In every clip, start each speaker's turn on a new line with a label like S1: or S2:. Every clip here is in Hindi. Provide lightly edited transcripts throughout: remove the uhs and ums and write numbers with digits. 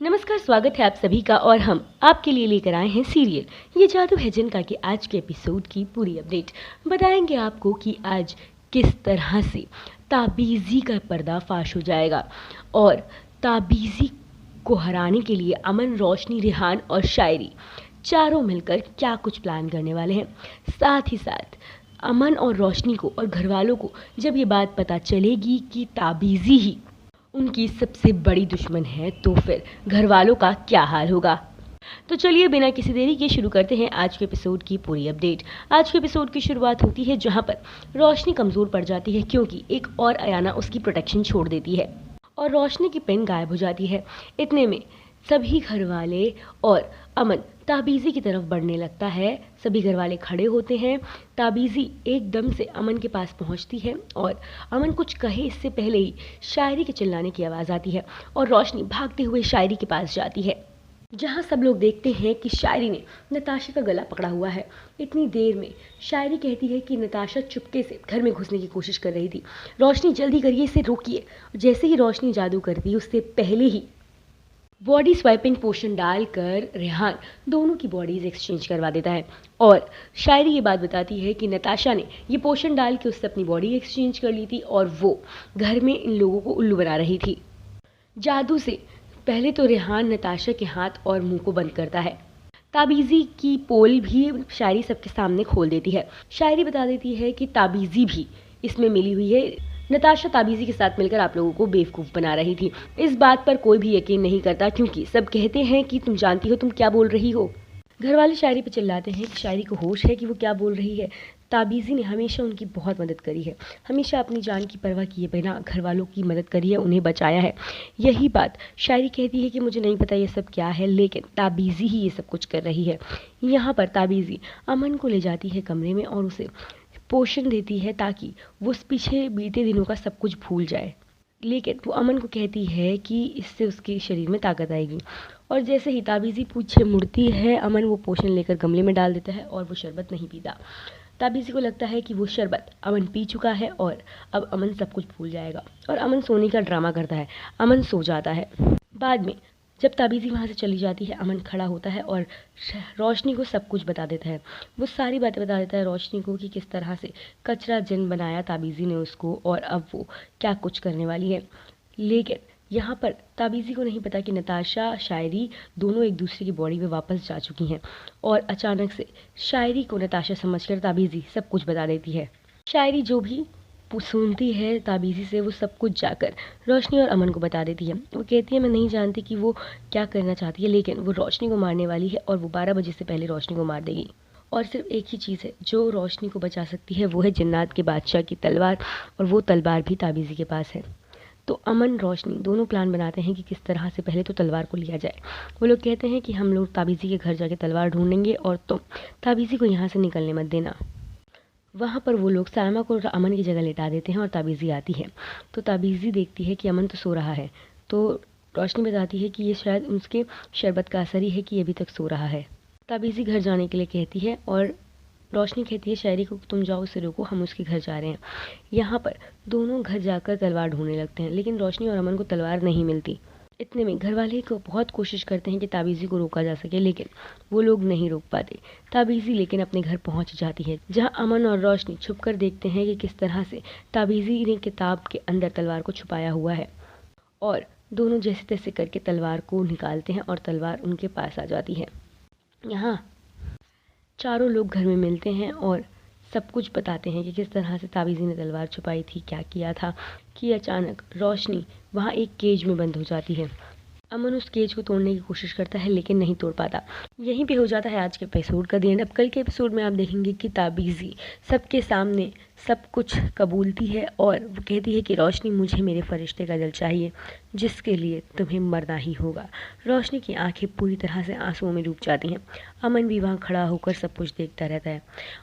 S1: नमस्कार, स्वागत है आप सभी का। और हम आपके लिए लेकर आए हैं सीरियल ये जादू है जिनका के आज के एपिसोड की पूरी अपडेट बताएंगे आपको कि आज किस तरह से ताबीज़ी का पर्दाफाश हो जाएगा और ताबीज़ी को हराने के लिए अमन, रोशनी, रिहान और शायरी चारों मिलकर क्या कुछ प्लान करने वाले हैं। साथ ही साथ अमन और रोशनी को और घर वालों को जब ये बात पता चलेगी कि ताबीज़ी ही उनकी सबसे बड़ी दुश्मन है तो फिर घर वालों का क्या हाल होगा। तो चलिए बिना किसी देरी के शुरू करते हैं आज के एपिसोड की पूरी अपडेट। आज के एपिसोड की शुरुआत होती है जहां पर रोशनी कमज़ोर पड़ जाती है क्योंकि एक और अयाना उसकी प्रोटेक्शन छोड़ देती है और रोशनी की पेन गायब हो जाती है। इतने में सभी घर वाले और अमन ताबीज़ी की तरफ बढ़ने लगता है। सभी घर वाले खड़े होते हैं। ताबीज़ी एकदम से अमन के पास पहुंचती है और अमन कुछ कहे इससे पहले ही शायरी के चिल्लाने की आवाज़ आती है और रोशनी भागते हुए शायरी के पास जाती है जहां सब लोग देखते हैं कि शायरी ने नताशा का गला पकड़ा हुआ है। इतनी देर में शायरी कहती है कि नताशा चुपके से घर में घुसने की कोशिश कर रही थी। रोशनी जल्दी करिए, इसे रोकिए। जैसे ही रोशनी जादू करती है उससे पहले ही बॉडी स्वाइपिंग पोशन डालकर रेहान दोनों की बॉडीज एक्सचेंज करवा देता है और शायरी ये बात बताती है कि नताशा ने ये पोशन डाल के उससे अपनी बॉडी एक्सचेंज कर ली थी और वो घर में इन लोगों को उल्लू बना रही थी जादू से। पहले तो रेहान नताशा के हाथ और मुंह को बंद करता है। ताबीज़ी की पोल भी शायरी सबके सामने खोल देती है। शायरी बता देती है कि ताबीज़ी भी इसमें मिली हुई है। नताशा ताबीज़ी के साथ मिलकर आप लोगों को बेवकूफ़ बना रही थी। इस बात पर कोई भी यकीन नहीं करता क्योंकि सब कहते हैं कि तुम जानती हो तुम क्या बोल रही हो। घर वाले शायरी पे चिल्लाते हैं कि शायरी को होश है कि वो क्या बोल रही है। ताबीज़ी ने हमेशा उनकी बहुत मदद करी है, हमेशा अपनी जान की परवाह किए बिना घर वालों की मदद करी है, उन्हें बचाया है। यही बात शायरी कहती है कि मुझे नहीं पता ये सब क्या है, लेकिन ताबीज़ी ही ये सब कुछ कर रही है। यहाँ पर ताबीज़ी अमन को ले जाती है कमरे में और उसे पोषण देती है ताकि वो उस पीछे बीते दिनों का सब कुछ भूल जाए। लेकिन वो अमन को कहती है कि इससे उसके शरीर में ताकत आएगी और जैसे ही ताबीज़ी पीछे मुड़ती है अमन वो पोषण लेकर गमले में डाल देता है और वो शरबत नहीं पीता। ताबीज़ी को लगता है कि वो शरबत अमन पी चुका है और अब अमन सब कुछ भूल जाएगा और अमन सोने का ड्रामा करता है। अमन सो जाता है। बाद में जब ताबीज़ी वहाँ से चली जाती है अमन खड़ा होता है और रोशनी को सब कुछ बता देता है। वो सारी बातें बता देता है रोशनी को कि किस तरह से कचरा जिन बनाया ताबीज़ी ने उसको और अब वो क्या कुछ करने वाली है। लेकिन यहाँ पर ताबीज़ी को नहीं पता कि नताशा शायरी दोनों एक दूसरे की बॉडी में वापस जा चुकी हैं और अचानक से शायरी को नताशा समझकर ताबीज़ी सब कुछ बता देती है। शायरी जो भी सुनती है ताबीज़ी से वो सब कुछ जाकर रोशनी और अमन को बता देती है। वो कहती है मैं नहीं जानती कि वो क्या करना चाहती है, लेकिन वो रोशनी को मारने वाली है और वो 12 बजे से पहले रोशनी को मार देगी। और सिर्फ एक ही चीज़ है जो रोशनी को बचा सकती है, वो है जिन्नात के बादशाह की तलवार और वो तलवार भी ताबीज़ी के पास है। तो अमन रोशनी दोनों प्लान बनाते हैं कि किस तरह से पहले तो तलवार को लिया जाए। वो लोग कहते हैं कि हम लोग ताबीज़ी के घर जाके तलवार ढूंढेंगे और तुम ताबीज़ी को यहाँ से निकलने मत देना। वहाँ पर वो लोग सालमा को अमन की जगह लेटा देते हैं और ताबीज़ी आती है। तो ताबीज़ी देखती है कि अमन तो सो रहा है, तो रोशनी बताती है कि ये शायद उसके शरबत का असर ही है कि ये अभी तक सो रहा है। ताबीज़ी घर जाने के लिए कहती है और रोशनी कहती है शायरी को तुम जाओ, उसे रोको, हम उसके घर जा रहे हैं। यहाँ पर दोनों घर जाकर तलवार ढूंढने लगते हैं लेकिन रोशनी और अमन को तलवार नहीं मिलती। इतने में घर वाले को बहुत कोशिश करते हैं कि ताबीज़ी को रोका जा सके लेकिन वो लोग नहीं रोक पाते। ताबीज़ी लेकिन अपने घर पहुंच जाती है जहां अमन और रोशनी छुपकर देखते हैं कि किस तरह से ताबीज़ी ने किताब के अंदर तलवार को छुपाया हुआ है और दोनों जैसे तैसे करके तलवार को निकालते हैं और तलवार उनके पास आ जाती है। यहाँ चारों लोग घर में मिलते हैं और सब कुछ बताते हैं कि किस तरह से ताबीज़ी ने तलवार छुपाई थी, क्या किया था। कि अचानक रोशनी वहाँ एक केज में बंद हो जाती है। अमन उस केज को तोड़ने की कोशिश करता है लेकिन नहीं तोड़ पाता। यहीं पे हो जाता है आज के एपिसोड का दिन। अब कल के एपिसोड में आप देखेंगे कि ताबीज़ी सबके सामने सब कुछ कबूलती है और वो कहती है कि रोशनी मुझे मेरे फरिश्ते का दिल चाहिए जिसके लिए तुम्हें मरना ही होगा। रोशनी की आंखें पूरी तरह से आंसुओं में डूब जाती हैं। अमन भी वहाँ खड़ा होकर सब कुछ देखता रहता है।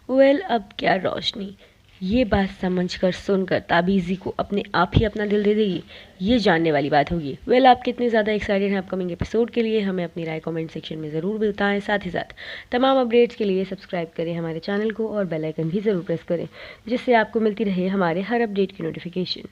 S1: वेल अब क्या रोशनी ये बात समझकर सुनकर ताबीज़ी को अपने आप ही अपना दिल दे देगी, ये जानने वाली बात होगी। वेल आप कितने ज़्यादा एक्साइटेड हैं अपकमिंग एपिसोड के लिए, हमें अपनी राय कमेंट सेक्शन में ज़रूर बताएं। साथ ही साथ तमाम अपडेट्स के लिए सब्सक्राइब करें हमारे चैनल को और बेल आइकन भी ज़रूर प्रेस करें जिससे आपको मिलती रहे हमारे हर अपडेट की नोटिफिकेशन।